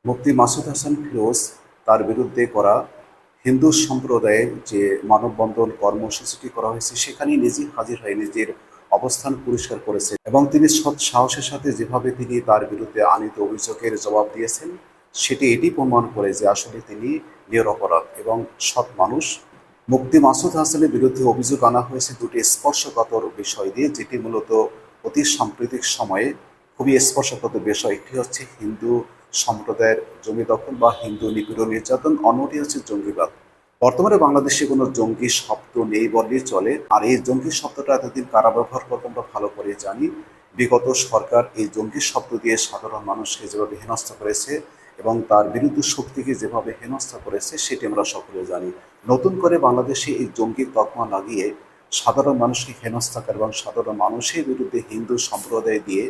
মুফতি মাসুদ হাসান ফিরোজ তার বিরুদ্ধে করা হিন্দু সম্প্রদায়ের যে মানববন্ধন কর্মসূচিটি করা হয়েছে সেখানে নিজে হাজির হয়ে নিজের অবস্থান পরিষ্কার করেছে এবং তিনি সৎ সাহসের সাথে যেভাবে তিনি তার বিরুদ্ধে আনিত অভিযোগের জবাব দিয়েছেন সেটি এটি প্রমাণ করে যে আসলে তিনি নিরপরাধ এবং সৎ মানুষ। মুফতি মাসুদ হাসানের বিরুদ্ধে অভিযোগ আনা হয়েছে দুটি স্পর্শকাতর বিষয় দিয়ে, যেটি মূলত অতি সাম্প্রতিক সময়ে খুবই স্পর্শকাতর বিষয়। একটি হচ্ছে হিন্দু সম্প্রদায়ের জমি দখল বা হিন্দু নিপীড়ন নির্যাতন, অন্যটি হচ্ছে জঙ্গিবাদ। বর্তমানে বাংলাদেশে কোনো জঙ্গি শব্দ নেই বললেই চলে। আর এই জঙ্গি শব্দটা এতদিন কারা ব্যবহার করতো আমরা ভালো করে জানি। বিগত সরকার এই জঙ্গি শব্দ দিয়ে সাধারণ মানুষকে যেভাবে হেনস্থা করেছে এবং তার বিরুদ্ধে শক্তিকে যেভাবে হেনস্থা করেছে সেটি আমরা সকলে জানি। নতুন করে বাংলাদেশে এই জঙ্গি তকমা লাগিয়ে সাধারণ মানুষকে হেনস্থা করে এবং সাধারণ মানুষের বিরুদ্ধে হিন্দু সম্প্রদায় দিয়ে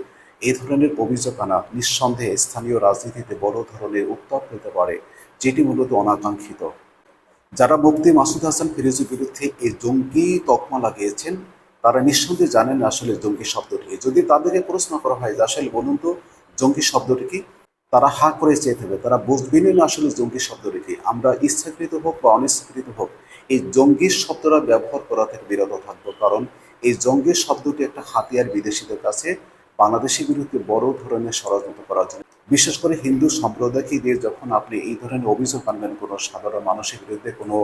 এই ধরনের অভিযোগ আনা নিঃসন্দেহে স্থানীয় রাজনীতিতে বড় ধরনের উত্তাপ হতে পারে, যেটি মূলত অনাকাঙ্ক্ষিত। যারা মুফতি মাসুদ হাসান ফিরোজের বিরুদ্ধে এই জঙ্গি তকমা লাগিয়েছেন তারা নিঃসন্দেহে জানেন আসলে জঙ্গি শব্দটি। যদি তাদেরকে প্রশ্ন করা হয় যে আসলে বলুন তো জঙ্গি শব্দটি কি, তারা হা করে চেয়ে থাকবে, তারা বুঝবেনই না আসলে জঙ্গি শব্দটি কি। আমরা ইচ্ছাকৃত হোক বা অনিচ্ছাকৃত হোক এই জঙ্গি শব্দটা ব্যবহার করা থেকে বিরত থাকবো, কারণ এই জঙ্গি শব্দটি একটা হাতিয়ার বিদেশিদের কাছে বাংলাদেশের বিরুদ্ধে বড় ধরনের ষড়যন্ত্র করার জন্য। বিশেষ করে হিন্দু সম্প্রদায়কে দিয়ে যখন আপনি এই ধরনের অভিযোগ আনবেন কোনো সাধারণ মানুষের বিরুদ্ধে, কোনো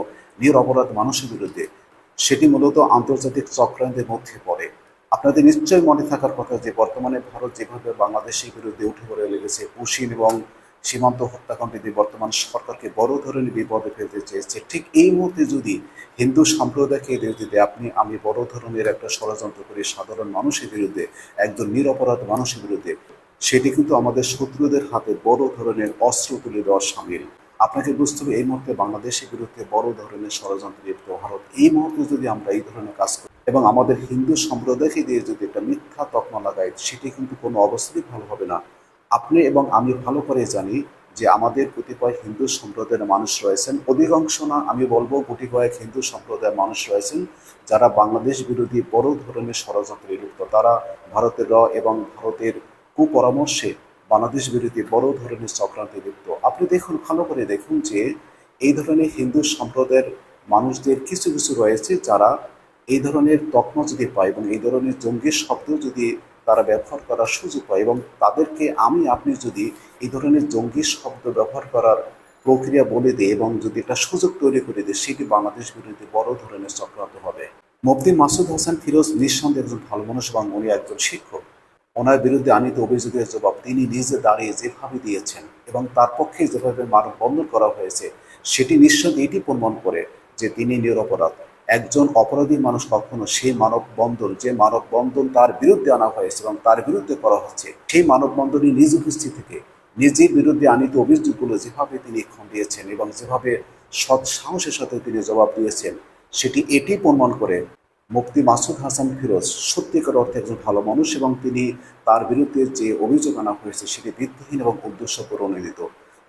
নিরপরাধ মানুষের বিরুদ্ধে, সেটি মূলত আন্তর্জাতিক চক্রান্তের মধ্যে পড়ে। আপনাদের নিশ্চয়ই মনে থাকার কথা যে বর্তমানে ভারত যেভাবে বাংলাদেশের বিরুদ্ধে উঠে পড়ে লেগেছে, পুশিন এবং সীমান্ত হত্যাকাণ্ড দিয়ে বর্তমান সরকারকে বড় ধরনের বিপদে ফেলতে চেয়েছে, ঠিক এই মুহূর্তে যদি হিন্দু সম্প্রদায়কে বিরুদ্ধে আমি বড় ধরনের একটা ষড়যন্ত্র করি সাধারণ মানুষের বিরুদ্ধে, একজন নিরপরাধ মানুষের বিরুদ্ধে, সেটি কিন্তু আমাদের শত্রুদের হাতে বড় ধরনের অস্ত্র তুলে দেওয়ার সামিল। আপনাকে বুঝতে হবে এই মুহূর্তে বাংলাদেশের বিরুদ্ধে বড় ধরনের ষড়যন্ত্র লিপ্ত ভারত। এই মুহূর্তে যদি আমরা এই ধরনের কাজ করি এবং আমাদের হিন্দু সম্প্রদায়কে দিয়ে যদি একটা মিথ্যা তকমা লাগাই, সেটি কিন্তু কোনো অবস্থাতেই ভালো হবে না। আপনি এবং আমি ভালো করে জানি যে আমাদের কতিপয় হিন্দু সম্প্রদায়ের মানুষ রয়েছেন, অধিকাংশ না আমি বলবো গুটি কয়েক হিন্দু সম্প্রদায়ের মানুষ রয়েছেন যারা বাংলাদেশ বিরোধী বড় ধরনের ষড়যন্ত্রে লিপ্ত। তারা ভারতের এবং ভারতের কুপরামর্শে বাংলাদেশ বিরোধী বড় ধরনের চক্রান্তে লিপ্ত। আপনি দেখুন, ভালো করে দেখুন যে এই ধরনের হিন্দু সম্প্রদায়ের মানুষদের কিছু কিছু রয়েছে যারা এই ধরনের তকমা যদি পায় এবং এই ধরনের জঙ্গি শব্দ যদি তারা ব্যবহার করার সুযোগ পায় এবং তাদেরকে আপনি যদি এই ধরনের জঙ্গি শব্দ ব্যবহার করার প্রক্রিয়া বলে দিই এবং যদি একটা সুযোগ তৈরি করে দিই, সেটি বাংলাদেশ বিরোধী বড় ধরনের চক্রান্ত হবে। মুফতি মাসুদ হাসান ফিরোজ নিঃসন্দেহে একজন ভালো মানুষ এবং উনি একজন শিক্ষক। ওনার বিরুদ্ধে আনিত অভিযোগের জবাব তিনি নিজে দাঁড়িয়ে যেভাবে দিয়েছেন এবং তার পক্ষে যেভাবে মানববন্ধন করা হয়েছে সেটি নিঃসন্দেহে এটি প্রমাণ করে যে তিনি নিরপরাধ। একজন অপরাধী মানুষ কখনো সেই মানববন্ধন তার বিরুদ্ধে আনা হয়েছে এবং তার বিরুদ্ধে করা হচ্ছে, সেই মানববন্ধনে নিজ উপস্থিত থেকে নিজের বিরুদ্ধে আনিত অভিযোগগুলো যেভাবে তিনি খণ্ডিয়েছেন এবং যেভাবে সৎ সাহসের সাথে তিনি জবাব দিয়েছেন, সেটি এটি প্রমাণ করে মুফতি মাসুদ হাসান ফিরোজ সত্যিকার অর্থে একজন ভালো মানুষ এবং তিনি তার বিরুদ্ধে যে অভিযোগ আনা হয়েছে সেটি ভিত্তিহীন এবং উদ্দেশ্য প্রণোদিত।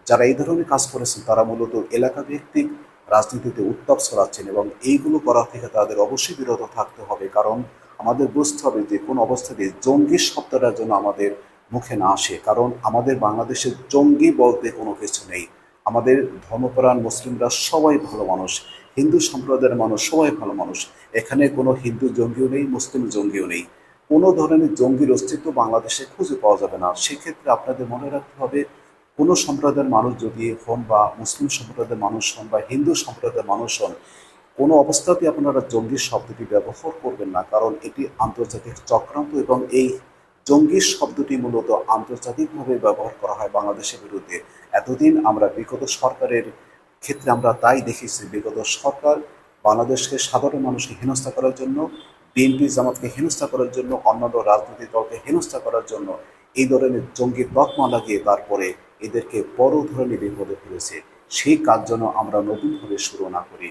যারা এই ধরনের কাজ করেছেন তারা মূলত এলাকা ভিত্তিক রাজনীতিতে উত্তাপ ছড়াচ্ছেন এবং এইগুলো করা থেকে তাদের অবশ্যই বিরত থাকতে হবে, কারণ আমাদের বুঝতে হবে যে কোন অবস্থাতে জঙ্গি শব্দটা যেন আমাদের মুখে না আসে, কারণ আমাদের বাংলাদেশের জঙ্গি বলতে কোনো কিছু নেই। আমাদের ধর্মপ্রাণ মুসলিমরা সবাই ভালো মানুষ, হিন্দু সম্প্রদায়ের মানুষ সবাই ভালো মানুষ। এখানে কোনো হিন্দু জঙ্গিও নেই, মুসলিম জঙ্গিও নেই। কোনো ধরনের জঙ্গির অস্তিত্ব বাংলাদেশে খুঁজে পাওয়া যাবে না। সেক্ষেত্রে আপনাদের মনে রাখতে হবে কোনো সম্প্রদায়ের মানুষ যদি হন বা মুসলিম সম্প্রদায়ের মানুষ হন বা হিন্দু সম্প্রদায়ের মানুষ হন, কোনো অবস্থাতেই আপনারা জঙ্গি শব্দটি ব্যবহার করবেন না, কারণ এটি আন্তর্জাতিক চক্রান্ত এবং এই জঙ্গি শব্দটি মূলত আন্তর্জাতিকভাবে ব্যবহার করা হয় বাংলাদেশের বিরুদ্ধে। এতদিন আমরা বিগত সরকারের ক্ষেত্রে আমরা তাই দেখেছি, বিগত সরকার বাংলাদেশকে সাধারণ মানুষকে হেনস্থা করার জন্য, বিএনপি জামাতকে হেনস্থা করার জন্য, অন্যান্য রাজনৈতিক দলকে হেনস্থা করার জন্য এই ধরনের জঙ্গি তকমা লাগিয়ে তারপরে এদেরকে বড় ধরনের বিপদে ফেলেছে। সেই কাজ যেন আমরা নতুনভাবে শুরু না করি।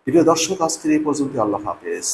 প্রিয় দর্শক, আজকের এই পর্যন্ত। আল্লাহ হাফেজ।